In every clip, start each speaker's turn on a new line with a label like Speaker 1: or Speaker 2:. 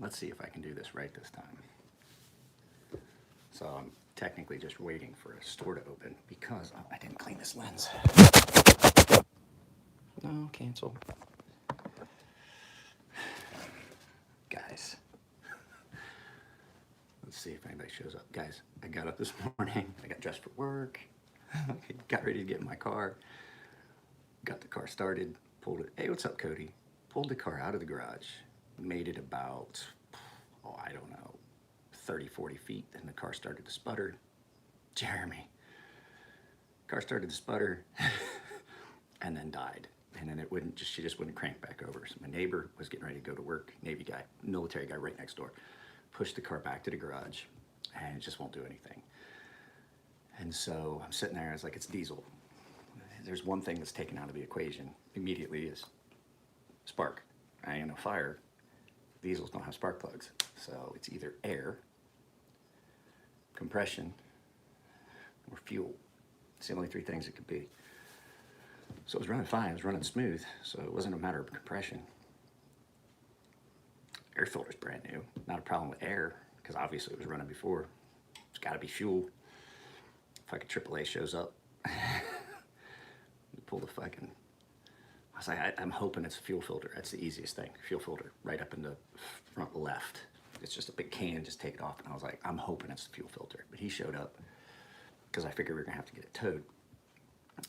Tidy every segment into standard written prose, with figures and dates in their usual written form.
Speaker 1: let's see if I can do this right this time. So I'm technically just waiting for a store to open because I didn't clean this lens. No, cancel. Guys, let's see if anybody shows up. Guys, I got up this morning, I got dressed for work, got ready to get in my car, got the car started, pulled it. Hey, what's up, Cody? Pulled the car out of the garage, made it about, oh, I don't know, 30, 40 feet, then the car started to sputter. Jeremy. Car started to sputter and then died. And then she just wouldn't crank back over. So my neighbor was getting ready to go to work, Navy guy, military guy right next door, pushed the car back to the garage and it just won't do anything. And so I'm sitting there, I was like, it's diesel. There's one thing that's taken out of the equation immediately is spark. I know fire, diesels don't have spark plugs. So it's either air, compression, or fuel. It's the only three things it could be. So it was running fine, it was running smooth, so it wasn't a matter of compression. Air filter's brand new, not a problem with air, because obviously it was running before. It's gotta be fuel. Fucking AAA shows up. Pull the fucking, I was like, I'm hoping it's a fuel filter. That's the easiest thing, fuel filter, right up in the front left. It's just a big can, just take it off. And I was like, I'm hoping it's the fuel filter. But he showed up, because I figured we were gonna have to get it towed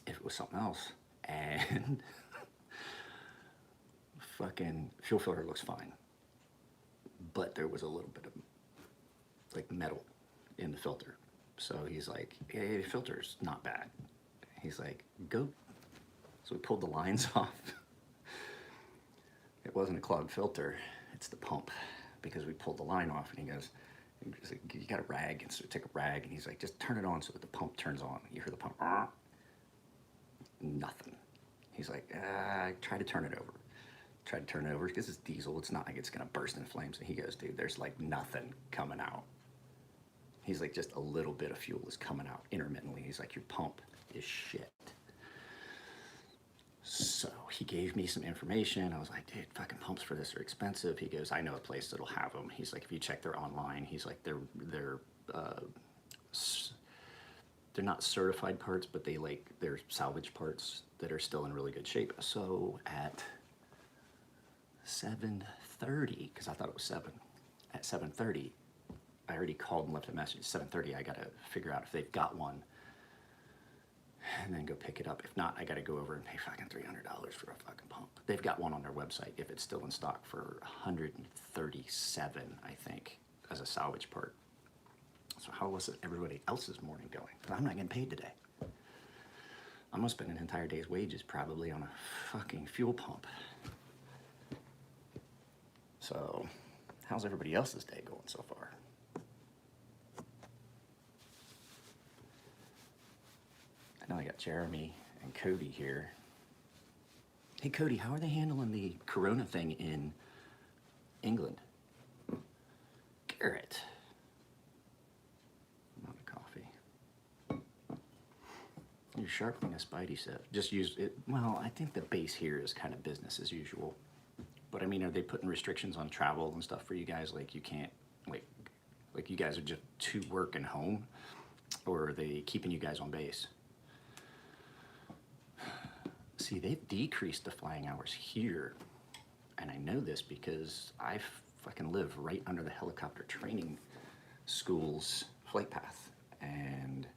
Speaker 1: if it was something else. And fucking fuel filter looks fine, but there was a little bit of like metal in the filter. So he's like, hey, the filter's not bad. He's like, go. So we pulled the lines off. It wasn't a clogged filter, it's the pump, because we pulled the line off. And he goes, like, you got a rag? And so we take a rag, and he's like, just turn it on so that the pump turns on. You hear the pump, nothing. He's like, try to turn it over. Try to turn it over, because it's diesel, it's not like it's gonna burst in flames. And he goes, dude, there's like nothing coming out. He's like, just a little bit of fuel is coming out intermittently. He's like, your pump is shit. So he gave me some information. I was like, dude, fucking pumps for this are expensive. He goes, I know a place that'll have them. He's like, if you check their online, he's like, they're not certified parts, but they're salvage parts that are still in really good shape. So at 7:30, because I thought it was 7, at 7:30, I already called and left a message. 7:30, I gotta figure out if they've got one and then go pick it up. If not, I gotta go over and pay fucking $300 for a fucking pump. They've got one on their website, if it's still in stock, for $137, I think, as a salvage part. So how was everybody else's morning going? I'm not getting paid today. I'm gonna spend an entire day's wages probably on a fucking fuel pump. So, how's everybody else's day going so far? I know I got Jeremy and Cody here. Hey Cody, how are they handling the corona thing in England? Garrett. Not a coffee. You're sharpening a spidey sense. Just use it. Well, I think the base here is kind of business as usual. But I mean, are they putting restrictions on travel and stuff for you guys? Like you can't, like you guys are just to work and home? Or are they keeping you guys on base? See, they've decreased the flying hours here. And I know this because I fucking live right under the helicopter training school's flight path. And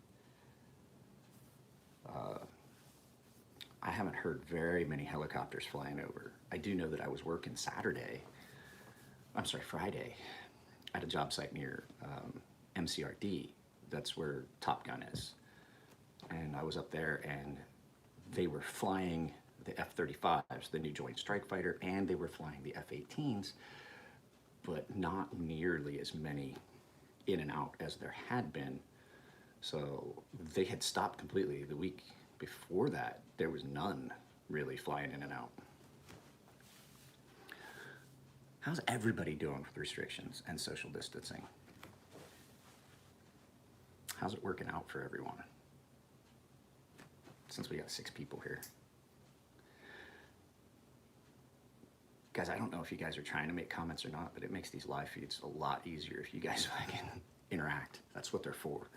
Speaker 1: I haven't heard very many helicopters flying over. I do know that I was working Friday, at a job site near MCRD. That's where Top Gun is. And I was up there and they were flying the F-35s, the new Joint Strike Fighter, and they were flying the F-18s, but not nearly as many in and out as there had been. So they had stopped completely. The week before that, there was none really flying in and out. How's everybody doing with restrictions and social distancing? How's it working out for everyone? Since we got 6 people here. Guys, I don't know if you guys are trying to make comments or not, but it makes these live feeds a lot easier if you guys can interact. That's what they're for.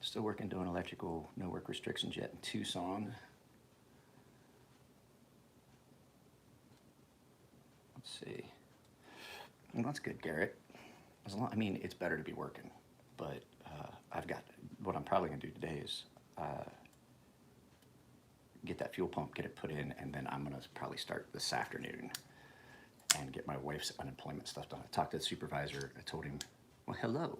Speaker 1: Still working doing electrical, no work restrictions yet in Tucson. Let's see. Well, that's good, Garrett. I mean, it's better to be working, but I've got, what I'm probably gonna do today is get that fuel pump, get it put in, and then I'm gonna probably start this afternoon and get my wife's unemployment stuff done. I talked to the supervisor, I told him, well, hello.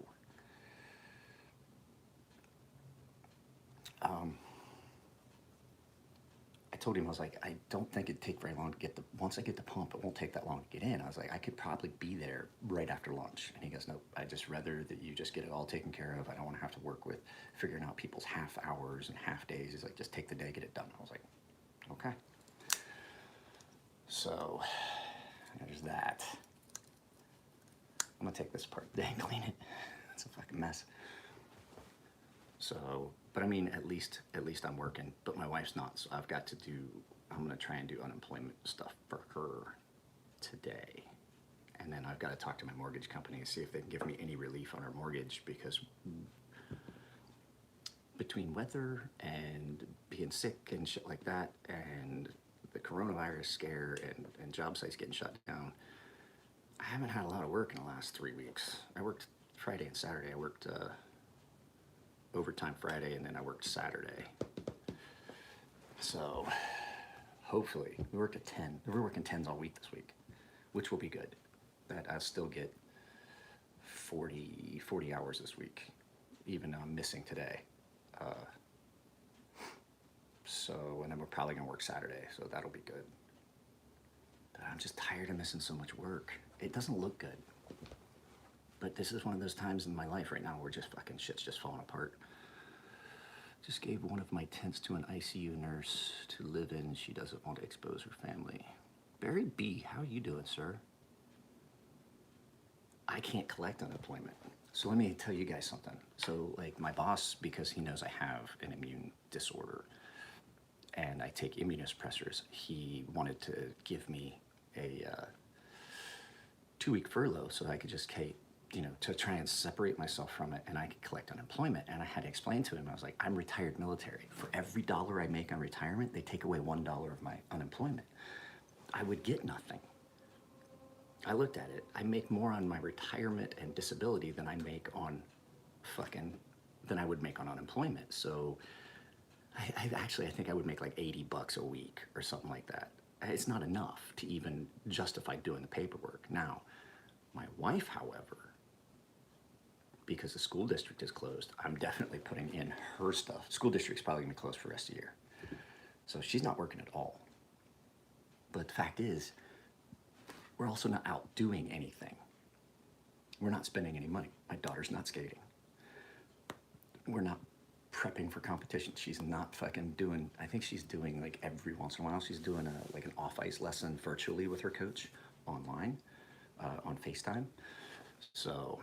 Speaker 1: I told him, I was like, I don't think it'd take very long to get once I get the pump, it won't take that long to get in. I was like, I could probably be there right after lunch. And he goes, nope, I just rather that you just get it all taken care of. I don't want to have to work with figuring out people's half hours and half days. He's like, just take the day, get it done. I was like, okay. So there's that. I'm gonna take this part today and clean it. It's a fucking mess. So, but I mean, at least I'm working, but my wife's not, so I'm gonna try and do unemployment stuff for her today. And then I've got to talk to my mortgage company and see if they can give me any relief on our mortgage, because between weather and being sick and shit like that, and the coronavirus scare and job sites getting shut down, I haven't had a lot of work in the last 3 weeks. I worked Friday and Saturday. I worked overtime Friday, and then I worked Saturday. So hopefully, we worked at 10. We're working 10s all week this week, which will be good. That I'll still get 40 hours this week, even though I'm missing today. So, and then we're probably gonna work Saturday, so that'll be good. But I'm just tired of missing so much work. It doesn't look good. But this is one of those times in my life right now where just fucking shit's just falling apart. Just gave one of my tents to an ICU nurse to live in. She doesn't want to expose her family. Barry B, how are you doing, sir? I can't collect unemployment. So let me tell you guys something. So like my boss, because he knows I have an immune disorder and I take immunosuppressors, he wanted to give me a 2-week furlough so I could just to try and separate myself from it, and I could collect unemployment. And I had to explain to him, I was like, I'm retired military. For every dollar I make on retirement, they take away $1 of my unemployment. I would get nothing. I looked at it. I make more on my retirement and disability than I make on than I would make on unemployment. So I think I would make like $80 a week or something like that. It's not enough to even justify doing the paperwork. Now, my wife, however, because the school district is closed, I'm definitely putting in her stuff. School district's probably gonna be closed for the rest of the year. So she's not working at all. But the fact is, we're also not out doing anything. We're not spending any money. My daughter's not skating. We're not prepping for competition. She's not fucking doing, I think she's doing like every once in a while, she's doing like an off-ice lesson virtually with her coach online on FaceTime. So,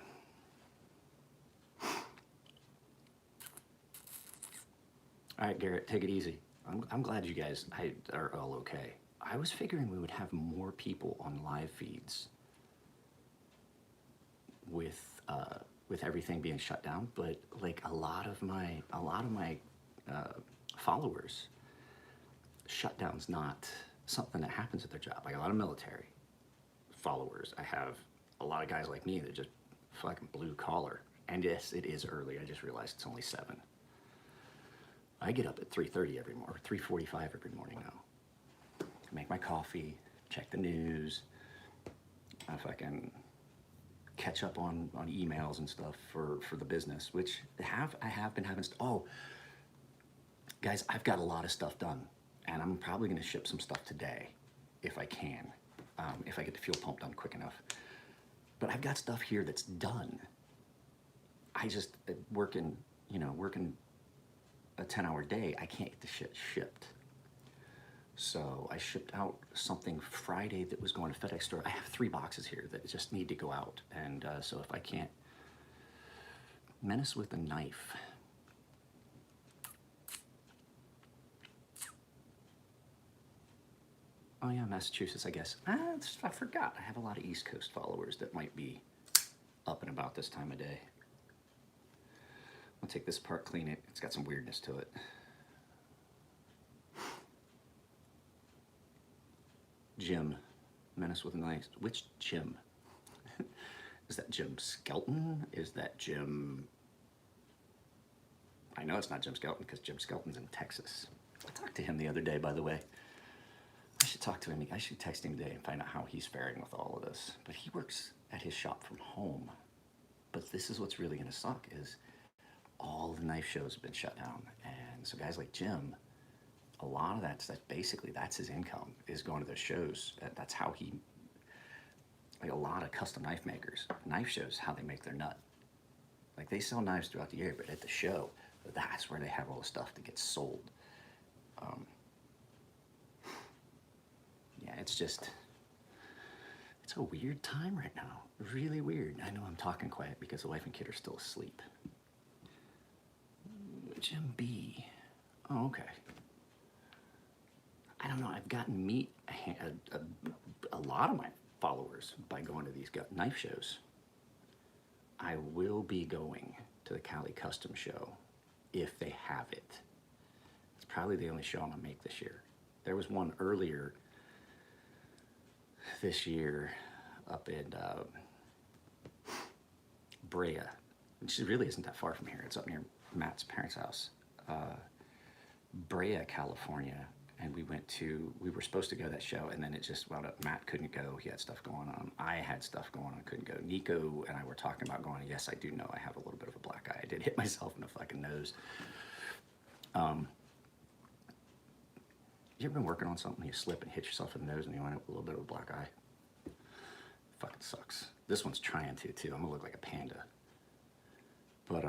Speaker 1: all right, Garrett, take it easy. I'm glad you guys are all okay. I was figuring we would have more people on live feeds with everything being shut down, but like a lot of my followers, shutdown's not something that happens at their job. Like a lot of military followers. I have a lot of guys like me that just fucking blue collar. And yes, it is early. I just realized it's only 7. I get up at 3:30 every morning, 3:45 every morning now. I make my coffee, check the news, I fucking catch up on emails and stuff for the business, which I have been having. Oh, guys, I've got a lot of stuff done, and I'm probably gonna ship some stuff today, if I can, if I get the fuel pump done quick enough. But I've got stuff here that's done. I just working a 10-hour day, I can't get the shit shipped. So I shipped out something Friday that was going to FedEx store. I have 3 boxes here that just need to go out. And so if I can't, menace with a knife. Oh yeah, Massachusetts, I guess. I forgot. I have a lot of East Coast followers that might be up and about this time of day. I'll take this apart, clean it. It's got some weirdness to it. Jim, menace with a knife. Which Jim? Is that Jim Skelton? Is that Jim... I know it's not Jim Skelton because Jim Skelton's in Texas. I talked to him the other day, by the way. I should talk to him. I should text him today and find out how he's faring with all of this. But he works at his shop from home. But this is what's really going to suck is all the knife shows have been shut down. And so guys like Jim, a lot of that's basically, that's his income, is going to those shows. That's how he, like a lot of custom knife makers, knife shows, how they make their nut. Like they sell knives throughout the year, but at the show, that's where they have all the stuff that gets sold. Yeah, it's a weird time right now. Really weird. I know I'm talking quiet because the wife and kid are still asleep. Jim B. Oh, okay. I don't know. I've gotten to meet a lot of my followers by going to these knife shows. I will be going to the Cali Custom Show if they have it. It's probably the only show I'm gonna make this year. There was one earlier this year up in Brea, which really isn't that far from here. It's up near Matt's parents' house. Brea, California, and we were supposed to go to that show, and then it just wound up, Matt couldn't go, he had stuff going on. I had stuff going on, couldn't go. Nico and I were talking about going. Yes, I do know I have a little bit of a black eye. I did hit myself in the fucking nose. You ever been working on something, you slip and hit yourself in the nose and you wind up with a little bit of a black eye? Fucking sucks. This one's trying to too. I'm gonna look like a panda. But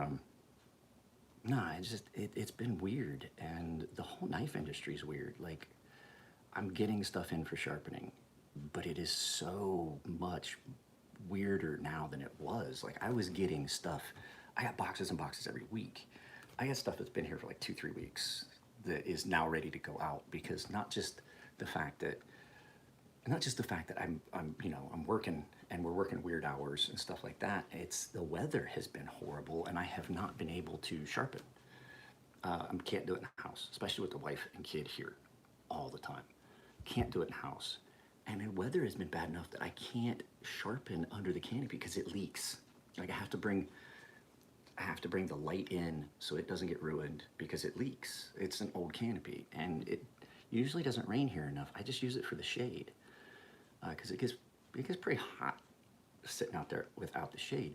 Speaker 1: nah, it's been weird, and the whole knife industry is weird. Like, I'm getting stuff in for sharpening, but it is so much weirder now than it was. Like, I was getting stuff, I got boxes and boxes every week. I got stuff that's been here for like 2-3 weeks that is now ready to go out, because not just the fact that I'm working and we're working weird hours and stuff like that. It's the weather has been horrible, and I have not been able to sharpen. I can't do it in the house, especially with the wife and kid here all the time. Can't do it in the house. And the weather has been bad enough that I can't sharpen under the canopy because it leaks. Like I have to bring the light in so it doesn't get ruined because it leaks. It's an old canopy, and it usually doesn't rain here enough. I just use it for the shade because it gets pretty hot sitting out there without the shade.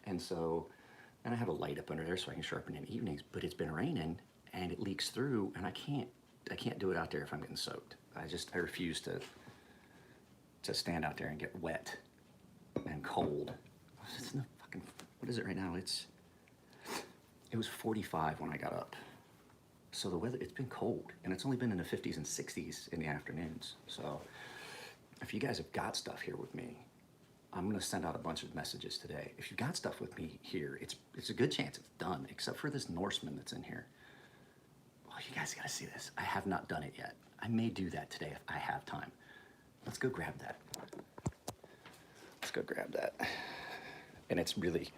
Speaker 1: And so, and I have a light up under there so I can sharpen in evenings, but it's been raining and it leaks through, and I can't do it out there if I'm getting soaked. I refuse to stand out there and get wet and cold. It's no fucking, what is it right now? It was 45 when I got up. So the weather, it's been cold, and it's only been in the 50s and 60s in the afternoons. So if you guys have got stuff here with me, I'm gonna send out a bunch of messages today. If you've got stuff with me here, it's a good chance it's done, except for this Norseman that's in here. Oh, you guys gotta see this. I have not done it yet. I may do that today if I have time. Let's go grab that. Let's go grab that. And it's really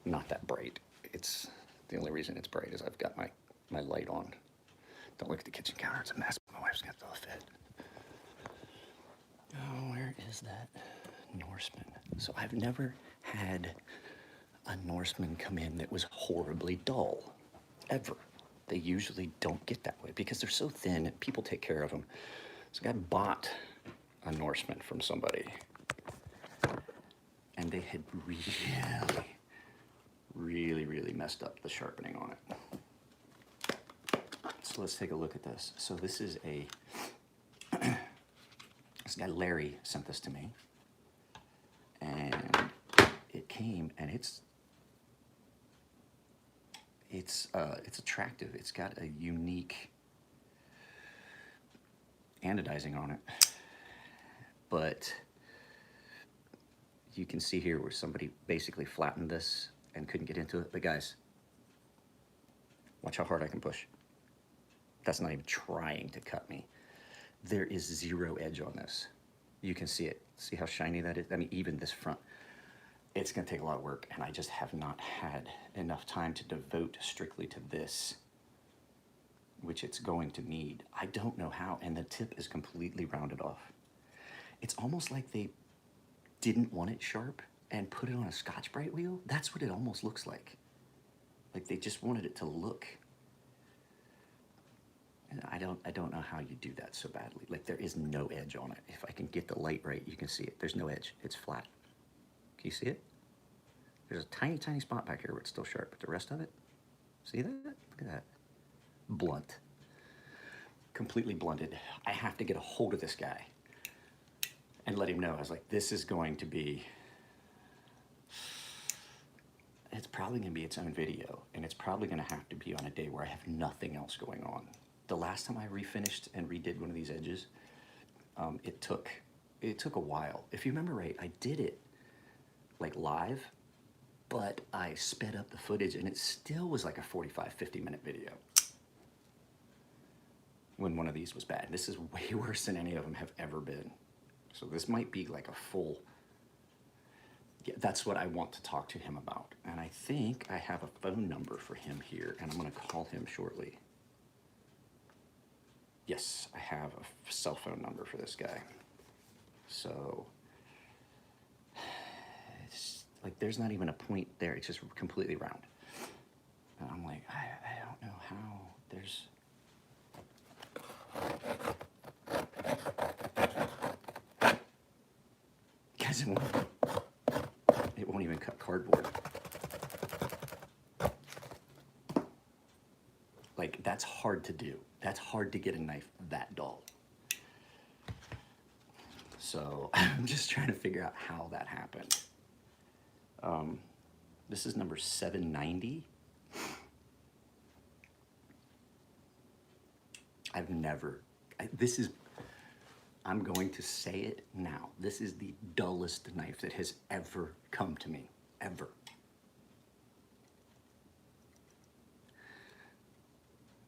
Speaker 1: not that bright. It's, the only reason it's bright is I've got my light on. Don't look at the kitchen counter, it's a mess. My wife's got the fit. Oh, where is that Norseman? So I've never had a Norseman come in that was horribly dull, ever. They usually don't get that way because they're so thin, people take care of them. So I bought a Norseman from somebody, and they had really messed up the sharpening on it. So let's take a look at this. So this is this guy Larry sent this to me, and it came, and it's attractive. It's got a unique anodizing on it, but you can see here where somebody basically flattened this and couldn't get into it. But guys, watch how hard I can push. That's not even trying to cut me. There is zero edge on this. You can see it. See how shiny that is? I mean, even this front. It's gonna take a lot of work, and I just have not had enough time to devote strictly to this, which it's going to need. I don't know how, and the tip is completely rounded off. It's almost like they didn't want it sharp and put it on a Scotch-Brite wheel. That's what it almost looks like. Like they just wanted it to look. And I don't know how you do that so badly. Like there is no edge on it. If I can get the light right, you can see it. There's no edge. It's flat. Can you see it? There's a tiny, tiny spot back here where it's still sharp, but the rest of it, see that? Look at that. Blunt. Completely blunted. I have to get a hold of this guy and let him know. I was like, this is going to be, it's probably going to be its own video, and it's probably going to have to be on a day where I have nothing else going on. The last time I refinished and redid one of these edges, it took a while. If you remember right, I did it like live, but I sped up the footage and it still was like a 45, 50-minute video when one of these was bad. This is way worse than any of them have ever been. So this might be like a full, yeah, that's what I want to talk to him about. And I think I have a phone number for him here, and I'm gonna call him shortly. Yes, I have a cell phone number for this guy. So, it's like there's not even a point there. It's just completely round. And I'm like, I don't know how. There's... Guys, it won't even cut cardboard. Like, that's hard to do. That's hard to get a knife that dull. So I'm just trying to figure out how that happened. This is number 790. I'm going to say it now. This is the dullest knife that has ever come to me, ever.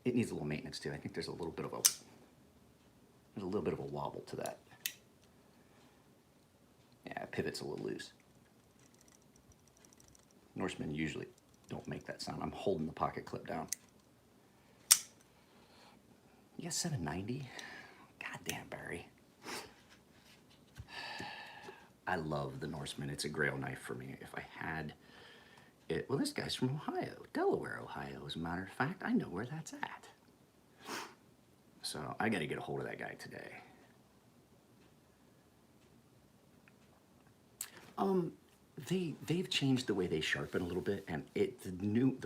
Speaker 1: It needs a little maintenance too. I think there's a little bit of a wobble to that. Yeah, pivot's a little loose. Norseman usually don't make that sound. I'm holding the pocket clip down. Yeah, 790. Goddamn, Barry. I love the Norseman. It's a grail knife for me. If I had it, well, this guy's from Ohio, Delaware, Ohio, as a matter of fact. I know where that's at. So I got to get a hold of that guy today. They've changed the way they sharpen a little bit, and the new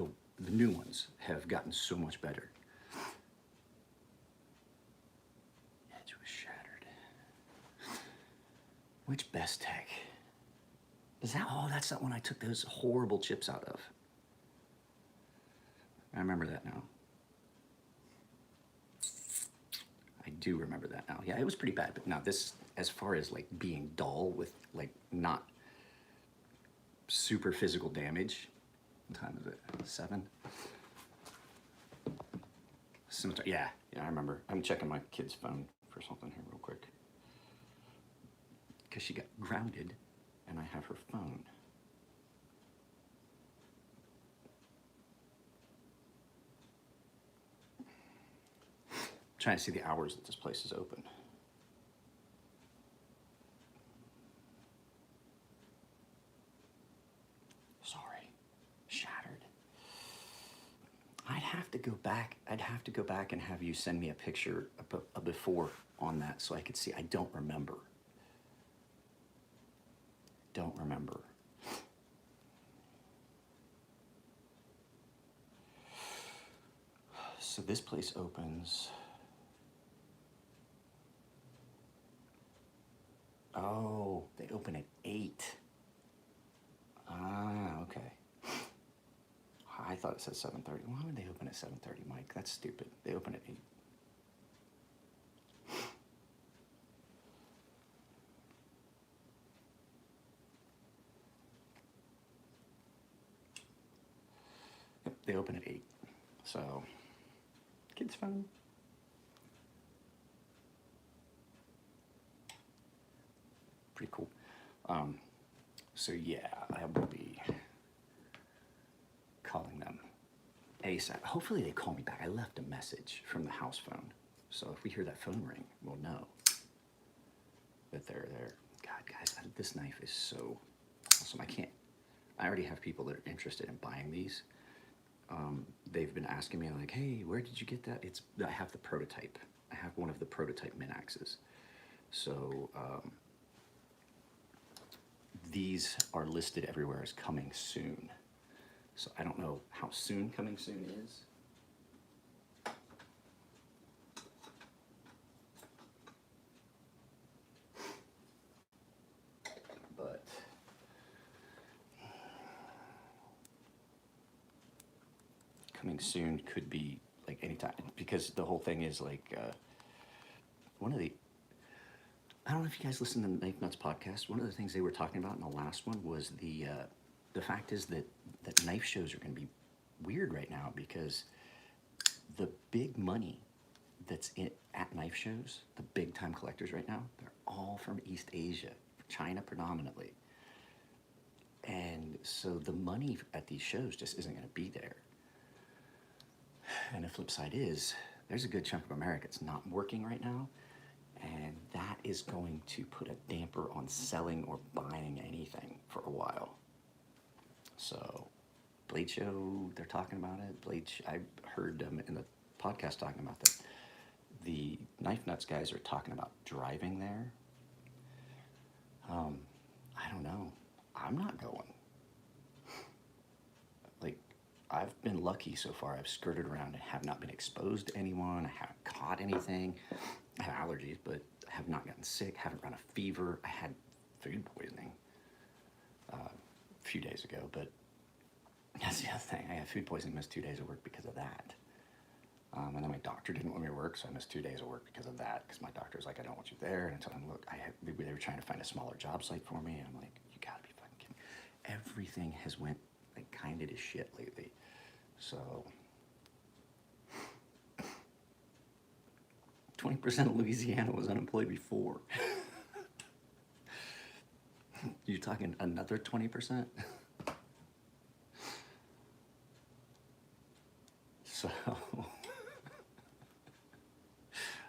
Speaker 1: ones have gotten so much better. Edge was shattered. Which Best Tech? Is that? Oh, that's that one I took those horrible chips out of. I remember that now. I do remember that now. Yeah, it was pretty bad, but now this, as far as like being dull with like not super physical damage. What time is it? 7? Scimitar. Yeah, I remember. I'm checking my kid's phone for something here real quick. Because she got grounded and I have her phone. I'm trying to see the hours that this place is open. Sorry, shattered. I'd have to go back and have you send me a picture of before on that so I could see. I don't remember. So this place opens. Oh, they open at 8. Ah, okay. I thought it said 7:30. Why would they open at 7:30, Mike? That's stupid. They open at 8. Yep, they open at 8. So, kid's phone. pretty cool. So yeah, I will be calling them ASAP. Hopefully they call me back. I left a message from the house phone, so if we hear that phone ring, we'll know that they're there. God, guys, this knife is so awesome. I already have people that are interested in buying these. They've been asking me like, hey, where did you get that? I have the prototype. I have one of the prototype min axes. So these are listed everywhere as coming soon. So I don't know how soon coming soon is. But coming soon could be like anytime, because the whole thing is like I don't know if you guys listen to the Knife Nuts podcast. One of the things they were talking about in the last one was the fact is that knife shows are going to be weird right now, because the big money that's at knife shows, the big time collectors right now, they're all from East Asia, China predominantly. And so the money at these shows just isn't going to be there. And the flip side is, there's a good chunk of America that's not working right now, and that is going to put a damper on selling or buying anything for a while. So, Blade Show, they're talking about it. I heard them in the podcast talking about that. The Knife Nuts guys are talking about driving there. I don't know. I'm not going. Like, I've been lucky so far. I've skirted around and have not been exposed to anyone. I haven't caught anything. I have allergies, but I have not gotten sick. Haven't run a fever. I had food poisoning a few days ago, but that's the other thing. I had food poisoning, missed 2 days of work because of that. And then my doctor didn't want me to work, so I missed 2 days of work because of that, because my doctor was like, I don't want you there. And I told him, look, they were trying to find a smaller job site for me. And I'm like, you gotta be fucking kidding me. Everything has went like kind of to shit lately. So 20% of Louisiana was unemployed before. You're talking another 20%? So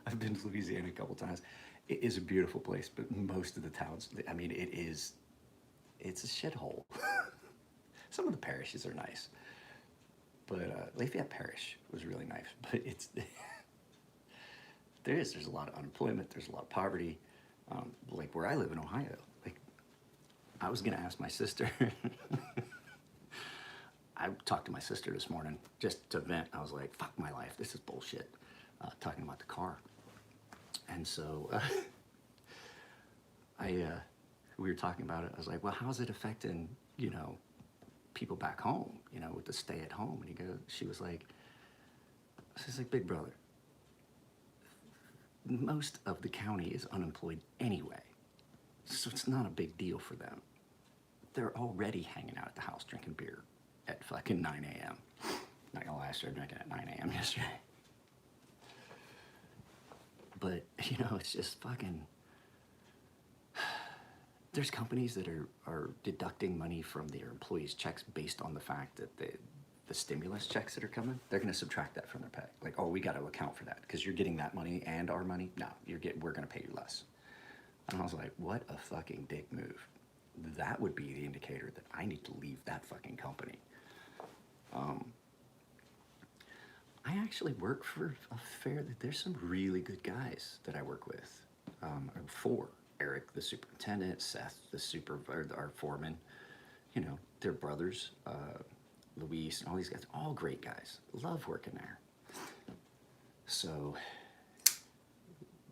Speaker 1: I've been to Louisiana a couple times. It is a beautiful place, but most of the towns, I mean, it's a shithole. Some of the parishes are nice, but Lafayette Parish was really nice, but there's a lot of unemployment, there's a lot of poverty. Like where I live in Ohio, like I was gonna ask my sister, I talked to my sister this morning just to vent. I was like, fuck my life, this is bullshit, talking about the car. And so we were talking about it. I was like, well, how's it affecting, people back home, with the stay at home? And she was like, big brother, most of the county is unemployed anyway, so it's not a big deal for them. They're already hanging out at the house drinking beer at fucking 9 a.m. Not gonna lie, I started drinking at 9 a.m. yesterday. But, it's just fucking... There's companies that are deducting money from their employees' checks based on the fact that the stimulus checks that are coming, they're going to subtract that from their pay. Like, oh, we got to account for that because you're getting that money and our money. No, we're going to pay you less. And I was like, what a fucking dick move. That would be the indicator that I need to leave that fucking company. I actually work for there's some really good guys that I work with. For Eric, the superintendent, Seth, our foreman, they're brothers, Luis, and all these guys, all great guys. Love working there. So,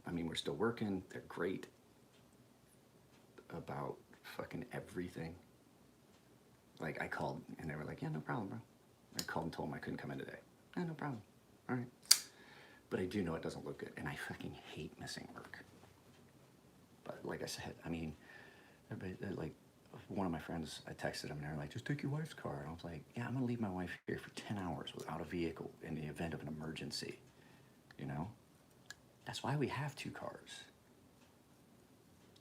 Speaker 1: I mean, we're still working. They're great about fucking everything. Like, I called, and they were like, yeah, no problem, bro. I called and told them I couldn't come in today. Yeah, no problem. All right. But I do know it doesn't look good, and I fucking hate missing work. But like I said, I mean, everybody, one of my friends, I texted him, and they're like, just take your wife's car. And I was like, yeah, I'm going to leave my wife here for 10 hours without a vehicle in the event of an emergency, That's why we have 2 cars.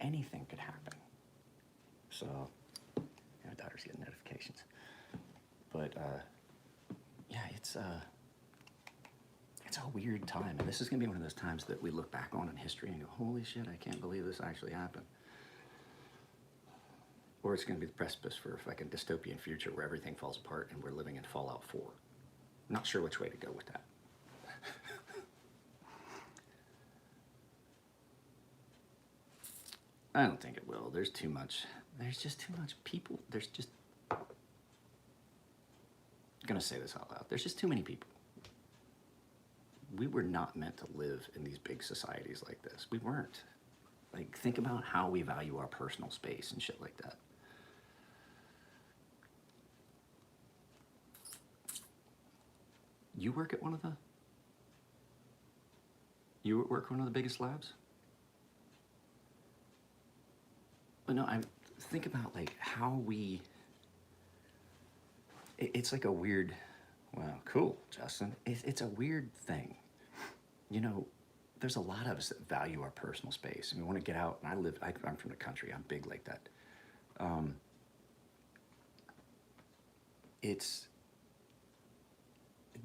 Speaker 1: Anything could happen. So, my daughter's getting notifications. But, yeah, it's a weird time. And this is going to be one of those times that we look back on in history and go, holy shit, I can't believe this actually happened. Or it's going to be the precipice for a fucking dystopian future where everything falls apart and we're living in Fallout 4. Not sure which way to go with that. I don't think it will. There's just too much people. I'm gonna say this out loud. There's just too many people. We were not meant to live in these big societies like this. We weren't. Like, think about how we value our personal space and shit like that. You work at one of the biggest labs? But no, I think about like how it's like a weird, well, cool, Justin. It's a weird thing. You know, there's a lot of us that value our personal space and we want to get out. And I'm from the country. I'm big like that.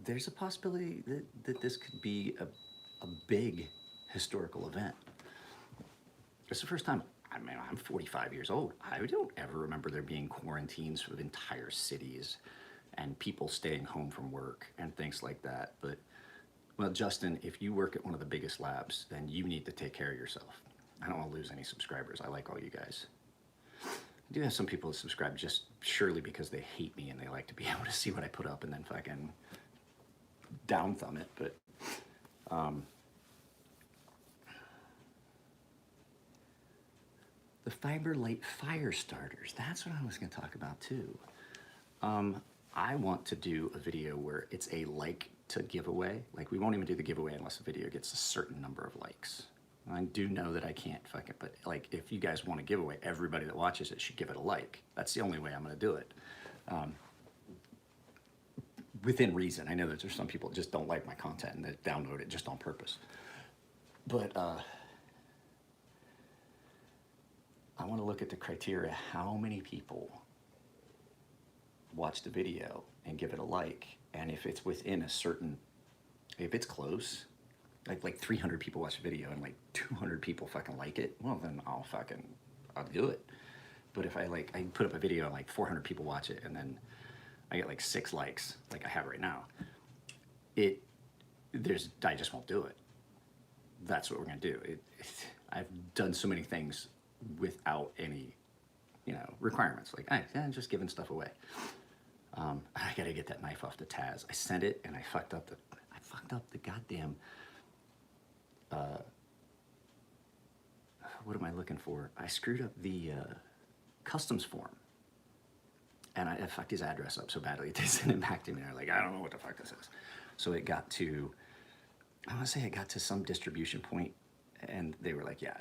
Speaker 1: There's a possibility that this could be a big historical event. It's the first time. I mean, I'm 45 years old. I don't ever remember there being quarantines of entire cities and people staying home from work and things like that. But, well, Justin, if you work at one of the biggest labs, then you need to take care of yourself. I don't want to lose any subscribers. I like all you guys. I do have some people that subscribe just surely because they hate me and they like to be able to see what I put up and then fucking down thumb it. But, the Fiber Light fire starters. That's what I was going to talk about too. I want to do a video where it's a like to giveaway. Like, we won't even do the giveaway unless the video gets a certain number of likes. I do know that I can't fuck it, but like, if you guys want a giveaway, everybody that watches it should give it a like. That's the only way I'm going to do it. Within reason. I know that there's some people that just don't like my content and that download it just on purpose. But I want to look at the criteria, how many people watch the video and give it a like, and if it's within a certain, if it's close, like 300 people watch the video and like 200 people fucking like it, well then I'll do it. But if I put up a video and like 400 people watch it and then I get like 6 likes, like I have right now, I just won't do it. That's what we're gonna do. I've done so many things without any, requirements. Like, I'm just giving stuff away. I gotta get that knife off the Taz. I sent it and I fucked up the goddamn, what am I looking for? I screwed up the customs form. And I fucked his address up so badly, they sent it back to me. They're like, I don't know what the fuck this is. So it got to, I want to say it got to some distribution point, and they were like, yeah,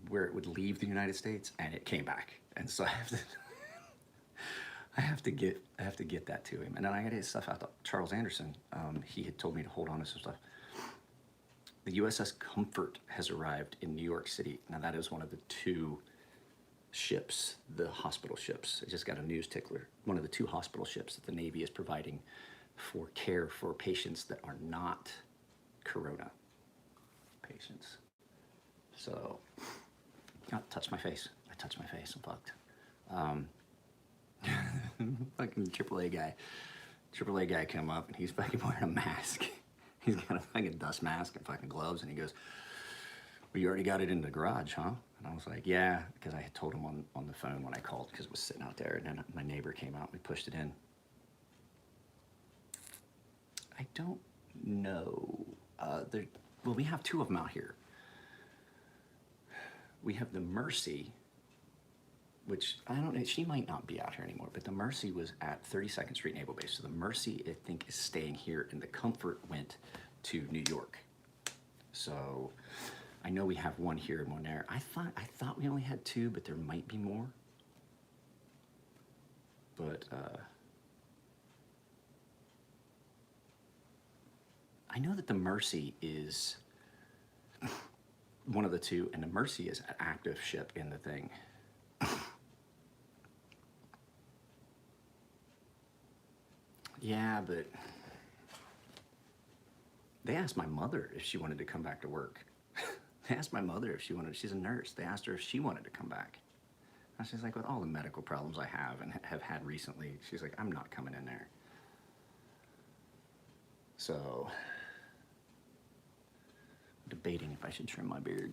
Speaker 1: where it would leave the United States, and it came back. And so I have to get that to him. And then I got his stuff out to Charles Anderson. He had told me to hold on to some stuff. The USS Comfort has arrived in New York City. Now that is one of the 2 ships, the hospital ships. I just got a news tickler. One of the 2 hospital ships that the Navy is providing for care for patients that are not corona patients. So, touch my face. I touched my face. I'm fucked. Fucking AAA guy come up and he's fucking wearing a mask. He's got a fucking dust mask and fucking gloves, and he goes, well, you already got it in the garage, huh? And I was like, yeah, because I had told him on the phone when I called, because it was sitting out there, and then my neighbor came out and we pushed it in. I don't know. Well, we have 2 of them out here. We have the Mercy, which I don't know, she might not be out here anymore, but the Mercy was at 32nd Street Naval Base. So the Mercy, I think, is staying here, and the Comfort went to New York. So I know we have one here and one there. I thought we only had 2, but there might be more. But I know that the Mercy is one of the 2, and the Mercy is an active ship in the thing. Yeah, but they asked my mother if she wanted to come back to work. They asked my mother if she wanted, she's a nurse. They asked her if she wanted to come back. And she's like, with all the medical problems I have and have had recently, she's like, I'm not coming in there. So, debating if I should trim my beard.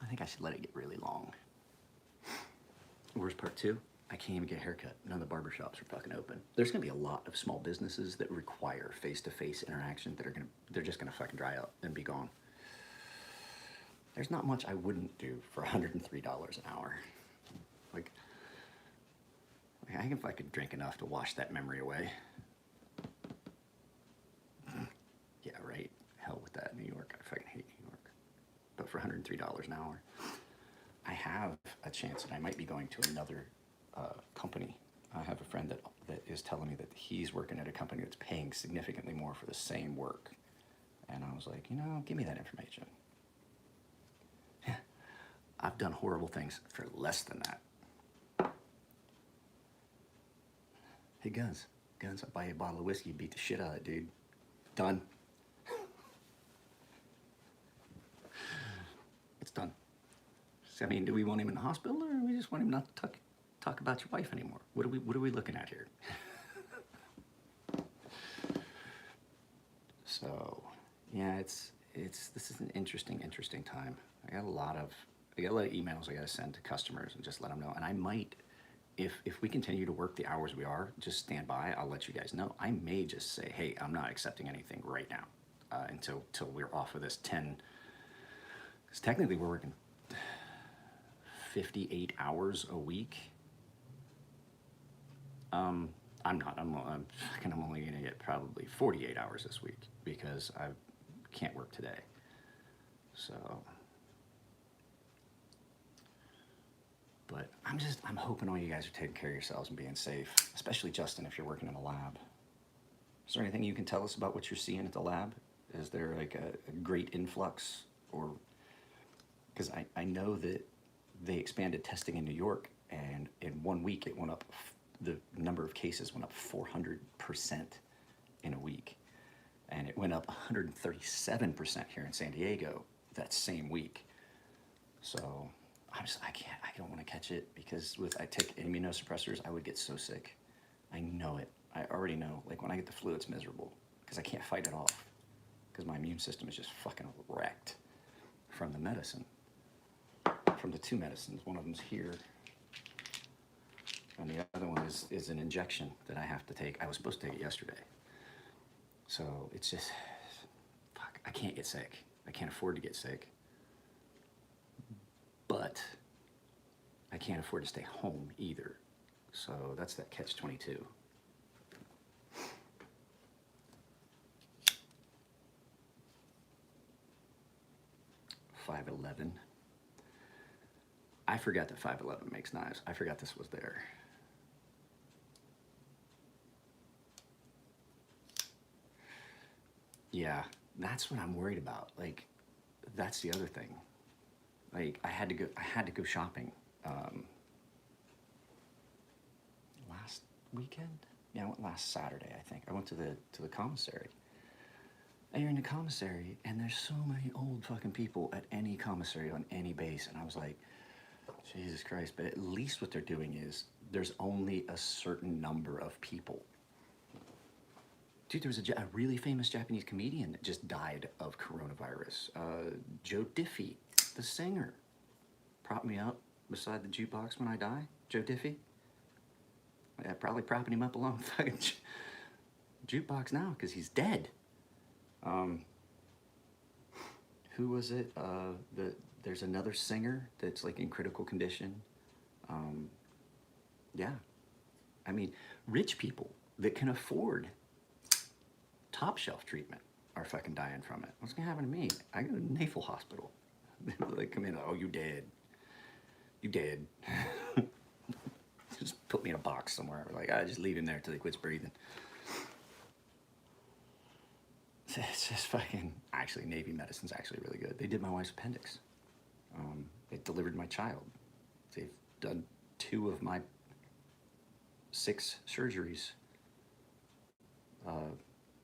Speaker 1: I think I should let it get really long. Worst part too, I can't even get a haircut. None of the barbershops are fucking open. There's gonna be a lot of small businesses that require face-to-face interaction that they're just gonna fucking dry up and be gone. There's not much I wouldn't do for $103 an hour. Like I can fucking drink enough to wash that memory away. Yeah, right. Hell with that, New York. I fucking hate New York. But for $103 an hour, I have a chance that I might be going to another company. I have a friend that is telling me that he's working at a company that's paying significantly more for the same work. And I was like, you know, give me that information. Yeah, I've done horrible things for less than that. Hey, Guns, I'll buy you a bottle of whiskey, beat the shit out of it, dude. Done. It's done. So, I mean, do we want him in the hospital, or do we just want him not to talk about your wife anymore? What are we looking at here? So, yeah, this is an interesting time. I got a lot of emails I got to send to customers and just let them know. And I might, if we continue to work the hours we are, just stand by. I'll let you guys know. I may just say, hey, I'm not accepting anything right now until we're off of this 10. Because technically we're working 58 hours a week. I'm not. I'm only gonna get probably 48 hours this week because I can't work today. So, but I'm hoping all you guys are taking care of yourselves and being safe, especially Justin if you're working in a lab. Is there anything you can tell us about what you're seeing at the lab? Is there like a great influx, or because I know that they expanded testing in New York, and in 1 week it went up. The number of cases went up 400% in a week, and it went up 137% here in San Diego that same week. So I don't want to catch it because I take immunosuppressors, I would get so sick. I know it. I already know. Like when I get the flu, it's miserable because I can't fight it off because my immune system is just fucking wrecked from the medicine, from the two medicines. One of them's here, and the other one is an injection that I have to take. I was supposed to take it yesterday. So it's just, fuck, I can't get sick. I can't afford to get sick. But I can't afford to stay home either. So that's that catch-22. $5.11. I forgot that $5.11 makes knives. I forgot this was there. Yeah, that's what I'm worried about. Like, that's the other thing. Like, I had to go shopping last weekend. Yeah, I went last Saturday, I think. I went to the commissary. And you're in the commissary, and there's so many old fucking people at any commissary on any base, and I was like, Jesus Christ. But at least what they're doing is there's only a certain number of people. Dude, there was a really famous Japanese comedian that just died of coronavirus. Joe Diffie, the singer, propped me up beside the jukebox when I die. Joe Diffie. Yeah, probably propping him up along with fucking jukebox now because he's dead. Who was it? There's another singer that's like in critical condition. Yeah. I mean, rich people that can afford top shelf treatment are fucking dying from it. What's gonna happen to me? I go to the Naval Hospital. They come in, oh, you dead. You dead. Just put me in a box somewhere. Like, I just leave him there till he quits breathing. It's just fucking, actually, Navy medicine's actually really good. They did my wife's appendix. They delivered my child. They've done 2 of my 6 surgeries.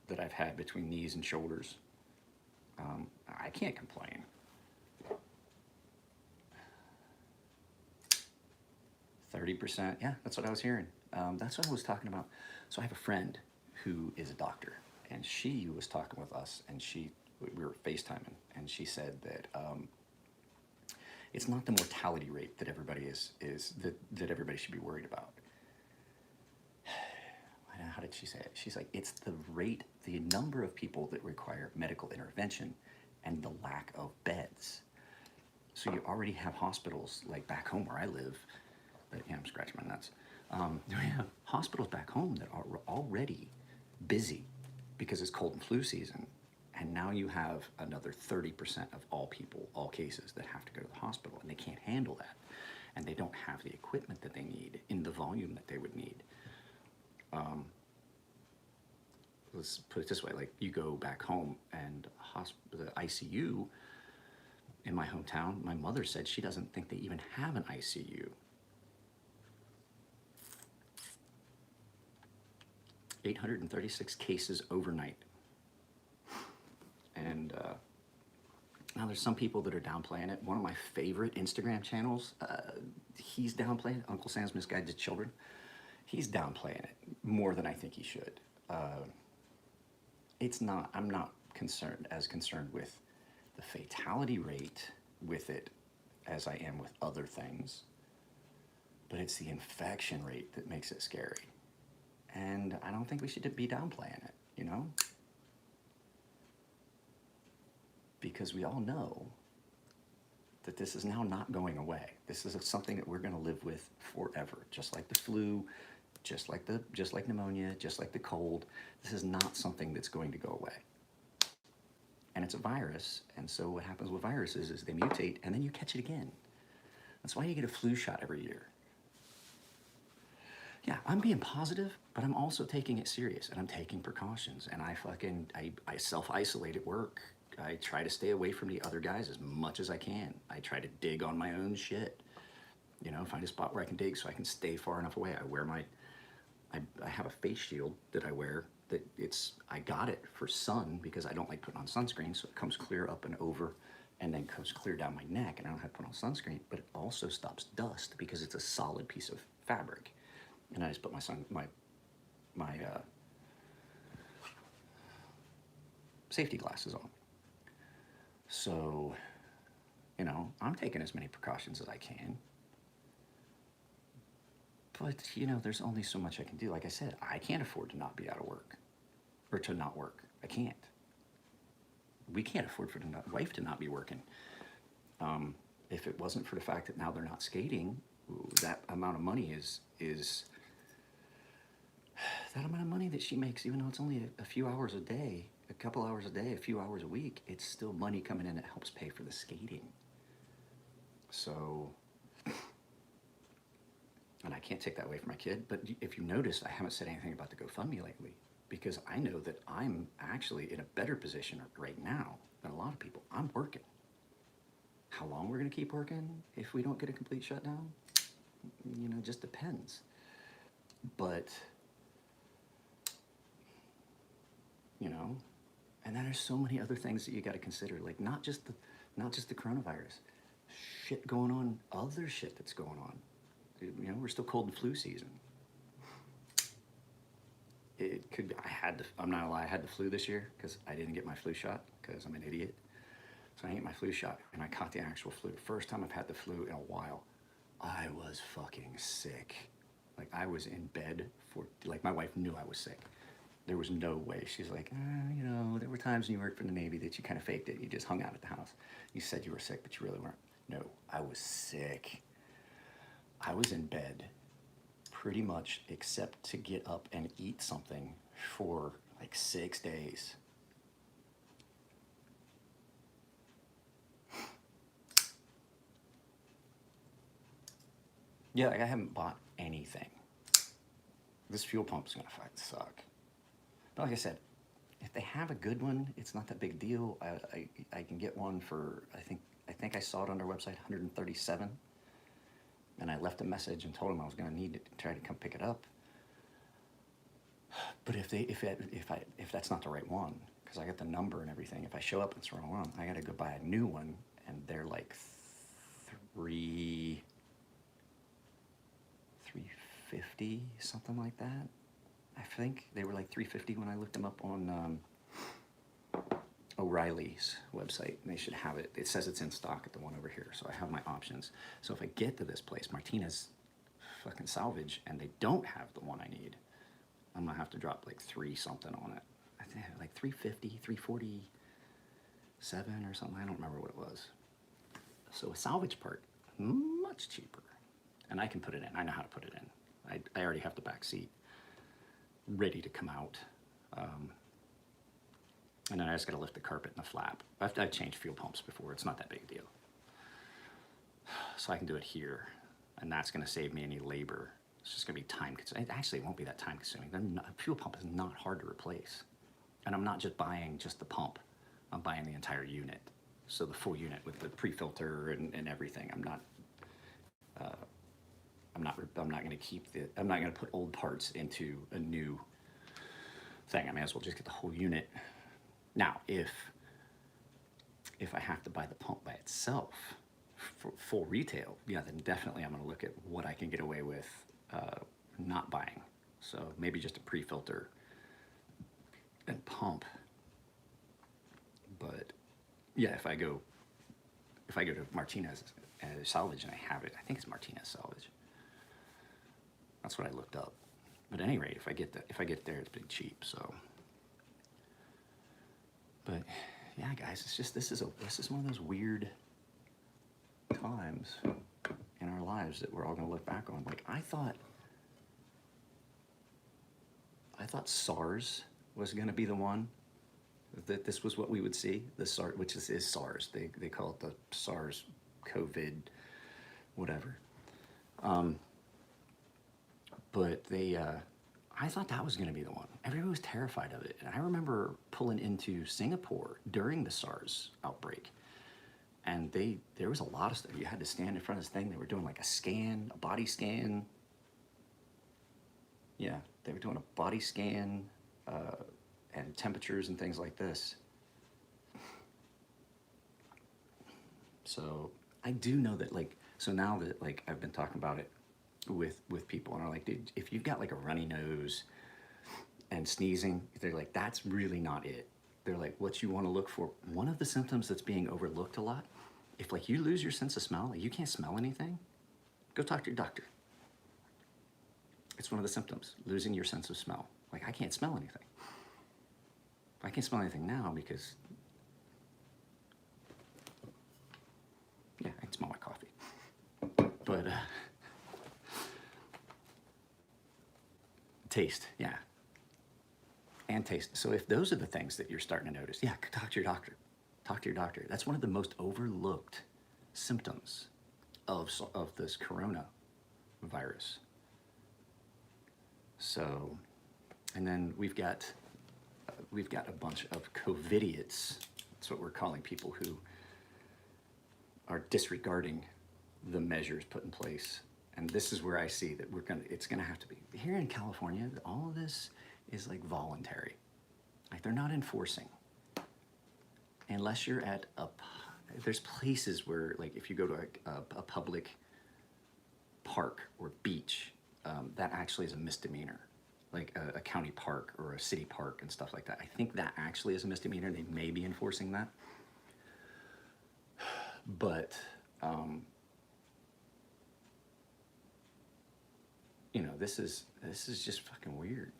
Speaker 1: that I've had between knees and shoulders. I can't complain. 30%, yeah, that's what I was hearing. That's what I was talking about. So I have a friend who is a doctor, and she was talking with us, and we were FaceTiming, and she said that it's not the mortality rate that everybody that everybody should be worried about. How did she say it? She's like, it's the number of people that require medical intervention and the lack of beds. So you already have hospitals, like back home where I live, but yeah, I'm scratching my nuts. We have hospitals back home that are already busy because it's cold and flu season. And now you have another 30% of all cases that have to go to the hospital, and they can't handle that. And they don't have the equipment that they need in the volume that they would need. Let's put it this way, like you go back home and the ICU in my hometown, my mother said she doesn't think they even have an ICU. 836 cases overnight. And now there's some people that are downplaying it. One of my favorite Instagram channels, he's downplaying it, Uncle Sam's Misguided Children. He's downplaying it more than I think he should. I'm not concerned with the fatality rate with it as I am with other things, but it's the infection rate that makes it scary. And I don't think we should be downplaying it, you know? Because we all know that this is now not going away. This is something that we're gonna live with forever, just like the flu, just like pneumonia, just like the cold. This is not something that's going to go away. And it's a virus, and so what happens with viruses is they mutate, and then you catch it again. That's why you get a flu shot every year. Yeah, I'm being positive, but I'm also taking it serious, and I'm taking precautions, and I self-isolate at work. I try to stay away from the other guys as much as I can. I try to dig on my own shit. You know, find a spot where I can dig so I can stay far enough away. I have a face shield that I wear I got it for sun because I don't like putting on sunscreen, so it comes clear up and over and then goes clear down my neck, and I don't have to put on sunscreen, but it also stops dust because it's a solid piece of fabric. And I just put my safety glasses on. So, you know, I'm taking as many precautions as I can. But, you know, there's only so much I can do. Like I said, I can't afford to not be out of work or to not work. I can't. We can't afford for the wife to not be working. If it wasn't for the fact that now they're not skating, that amount of money is that amount of money that she makes, even though it's only a few hours a day, a couple hours a day, a few hours a week, it's still money coming in that helps pay for the skating. So, and I can't take that away from my kid, but if you notice, I haven't said anything about the GoFundMe lately because I know that I'm actually in a better position right now than a lot of people. I'm working. How long we're gonna keep working if we don't get a complete shutdown? You know, it just depends. But, you know, and then there's so many other things that you got to consider, like not just the coronavirus, shit going on, other shit that's going on. You know, we're still cold and flu season. It could be, I'm not gonna lie, I had the flu this year because I didn't get my flu shot because I'm an idiot. So I didn't get my flu shot and I caught the actual flu. First time I've had the flu in a while. I was fucking sick. Like I was in bed like my wife knew I was sick. There was no way. She's like, you know, there were times when you worked for the Navy that you kind of faked it. You just hung out at the house. You said you were sick, but you really weren't. No, I was sick. I was in bed pretty much except to get up and eat something for like 6 days. Yeah, like I haven't bought anything. This fuel pump's gonna fucking suck. But like I said, if they have a good one, it's not that big a deal. I can get one for, I think I saw it on their website, 137. And I left a message and told them I was gonna need it to try to come pick it up. But if that's not the right one, because I got the number and everything, if I show up and it's the wrong one, I got to go buy a new one, and they're like three 350, something like that. I think they were like 350 when I looked them up on O'Reilly's website. They should have it. It says it's in stock at the one over here, so I have my options. So if I get to this place, Martinez fucking salvage, and they don't have the one I need, I'm gonna have to drop like three something on it. I think like 350, 347 or something. I don't remember what it was. So a salvage part, much cheaper, and I can put it in. I know how to put it in. I already have the back seat ready to come out. And then I just got to lift the carpet and the flap. I've changed fuel pumps before. It's not that big a deal. So I can do it here, and that's going to save me any labor. It's just going to be time consuming. Actually, it won't be that time consuming. The fuel pump is not hard to replace. And I'm not just buying just the pump. I'm buying the entire unit. So the full unit with the pre-filter and everything. I'm not going to keep I'm not going to put old parts into a new thing. I may as well just get the whole unit. Now, if I have to buy the pump by itself for full retail, yeah, then definitely I'm going to look at what I can get away with not buying. So maybe just a pre-filter and pump. But yeah, if I go to Martinez salvage and I have it, I think it's Martinez salvage. That's what I looked up. But at any rate, if I get there, it's pretty cheap. So. But yeah, guys, it's just this is one of those weird times in our lives that we're all going to look back on. Like I thought SARS was going to be the one, that this was what we would see. The SARS, which is SARS. They call it the SARS COVID whatever. But I thought that was going to be the one. Everybody was terrified of it. And I remember pulling into Singapore during the SARS outbreak. And there was a lot of stuff. You had to stand in front of this thing. They were doing like a scan, a body scan. Yeah, they were doing a body scan and temperatures and things like this. So I do know that, like, so now that like I've been talking about it with people, and are like, dude, if you've got like a runny nose and sneezing, they're like, that's really not it. They're like, what you want to look for, one of the symptoms that's being overlooked a lot, if like you lose your sense of smell, like you can't smell anything, go talk to your doctor. It's one of the symptoms, losing your sense of smell. Like I can't smell anything. I can't smell anything now because, yeah, I can smell my coffee. But taste, yeah. And taste. So if those are the things that you're starting to notice, yeah, talk to your doctor. Talk to your doctor. That's one of the most overlooked symptoms of this coronavirus. So, and then we've got a bunch of COVIDiots. That's what we're calling people who are disregarding the measures put in place. And this is where I see that it's gonna have to be. Here in California, all of this is like voluntary. Like they're not enforcing. Unless you're at there's places where, like if you go to a public park or beach, that actually is a misdemeanor. Like a county park or a city park and stuff like that. I think that actually is a misdemeanor. They may be enforcing that. But, you know, this is just fucking weird.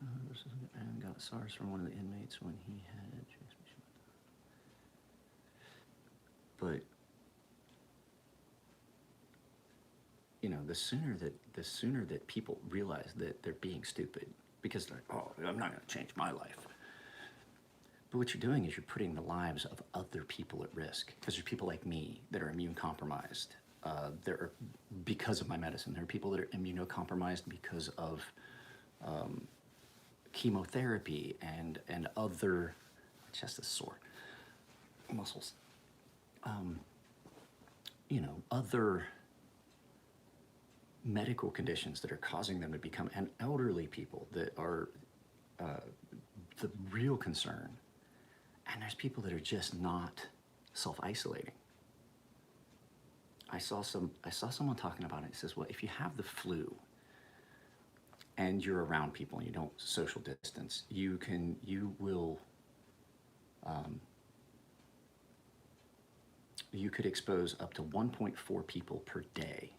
Speaker 1: And got SARS from one of the inmates when he had transmission. But, you know, the sooner that people realize that they're being stupid, because they're like, oh, I'm not going to change my life. But what you're doing is you're putting the lives of other people at risk. Because there's people like me that are immune compromised. There are, because of my medicine, there are people that are immunocompromised because of chemotherapy and other, my chest is sore, muscles. You know, other medical conditions that are causing them to become, and elderly people that are the real concern. And there's people that are just not self-isolating. I saw someone talking about it. It says, well, if you have the flu and you're around people and you don't social distance, you could expose up to 1.4 people per day.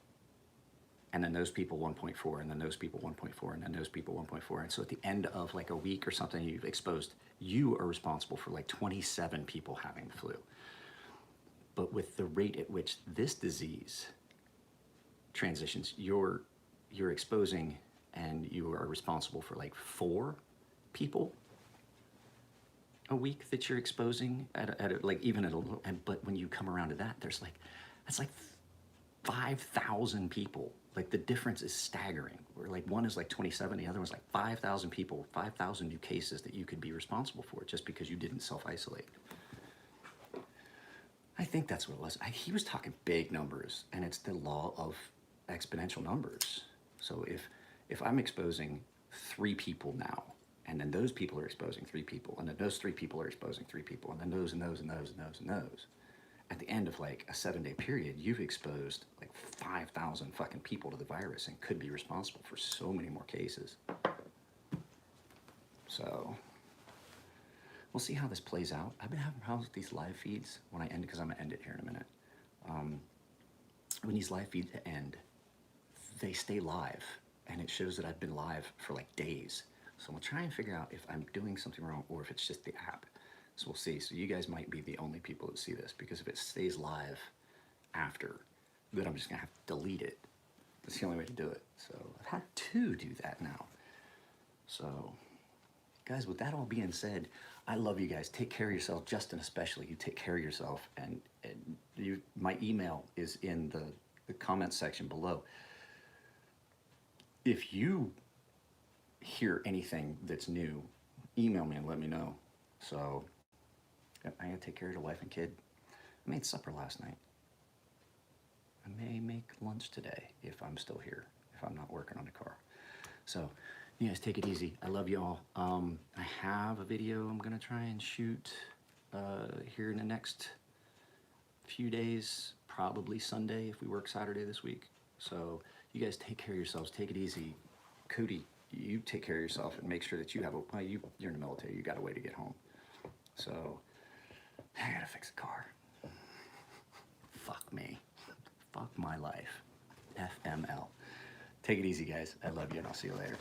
Speaker 1: And then those people 1.4, and then those people 1.4, and then those people 1.4. And so at the end of like a week or something, you've exposed, you are responsible for like 27 people having the flu. But with the rate at which this disease transitions, you're exposing and you are responsible for like 4 people a week that you're exposing like even at a little, but when you come around to that, that's like 5,000 people. Like the difference is staggering. Where like one is like 27, the other one's like 5,000 people, 5,000 new cases that you could be responsible for just because you didn't self-isolate. I think that's what it was. He was talking big numbers, and it's the law of exponential numbers. So if I'm exposing 3 people now, and then those people are exposing 3 people, and then those 3 people are exposing 3 people, and then those and those and those and those and those. At the end of like a 7-day period, you've exposed like 5,000 fucking people to the virus and could be responsible for so many more cases. So we'll see how this plays out. I've been having problems with these live feeds when I end, because I'm gonna end it here in a minute. When these live feeds end, they stay live, and it shows that I've been live for like days. So we'll try and figure out if I'm doing something wrong or if it's just the app. So we'll see. So you guys might be the only people that see this, because if it stays live after, then I'm just gonna have to delete it. That's the only way to do it. So I've had to do that now. So guys, with that all being said, I love you guys. Take care of yourself. Justin especially, you take care of yourself. And my email is in the comments section below. If you hear anything that's new, email me and let me know. So I gotta take care of the wife and kid. I made supper last night. I may make lunch today if I'm still here, if I'm not working on the car. So you guys take it easy. I love you all. I have a video I'm gonna try and shoot here in the next few days, probably Sunday if we work Saturday this week. So you guys take care of yourselves. Take it easy. Cody, you take care of yourself and make sure that you have you're in the military. You got a way to get home. So I gotta fix the car. Fuck me. Fuck my life. FML. Take it easy, guys. I love you, and I'll see you later.